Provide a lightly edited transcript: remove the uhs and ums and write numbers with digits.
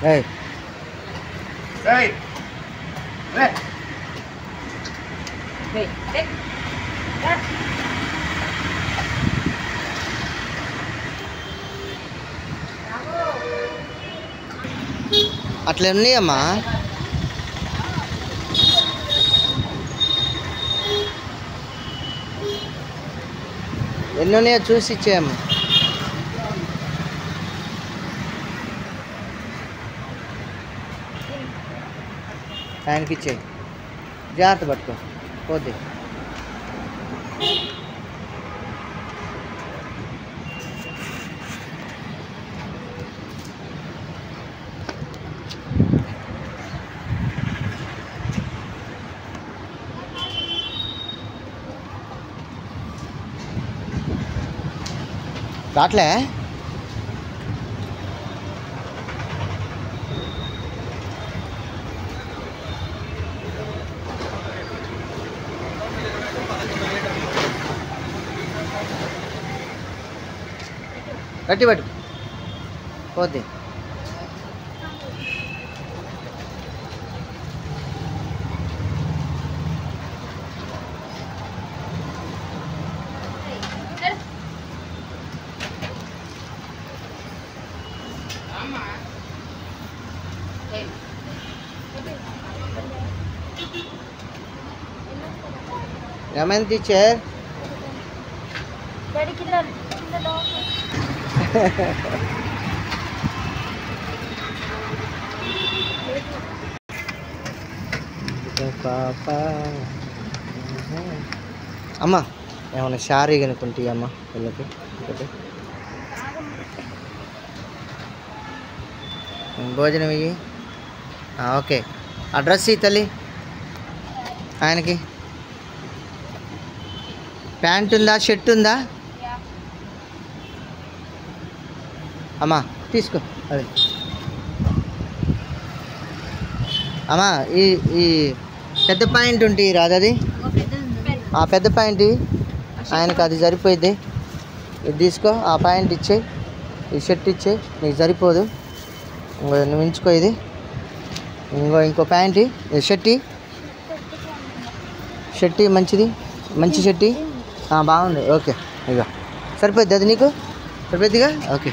ఏయ్ ఏయ్ రే అట్లా ఉన్నాయమ్మా. ఎన్ని ఉన్నాయో చూసి ఇచ్చేయమ్మా. ఆయనకి ఇచ్చేయి, జాగ్రత్త పట్టుకో పోతే. రాట్లే గట్టి పట్టు పోద్ది. రమన్ టీచర్ పాప అమ్మ ఏమన్నా శారీ కనుక్కుంటే అమ్మ వీళ్ళకి ఒకటి భోజనం ఇవి. ఓకే ఆ డ్రెస్ ఈ తల్లి ఆయనకి. ప్యాంట్ ఉందా, షర్ట్ ఉందా అమ్మా? తీసుకో. అదే అమ్మా ఈ ఈ పెద్ద ప్యాంట్ ఉంటే రాదది, ఆ పెద్ద ప్యాంట్ ఆయనకు అది సరిపోయింది. ఇది తీసుకో, ఆ ప్యాంట్ ఇచ్చేయి, ఈ షర్ట్ ఇచ్చేయి, నీకు సరిపోదు. నువ్వు ఉంచుకో ఇది. ఇంకో ప్యాంట్ షర్ట్ మంచిది, మంచి షర్ట్ బాగుంది. ఓకే ఇక సరిపోద్ది, అది నీకు సరిపోద్దిగా. ఓకే.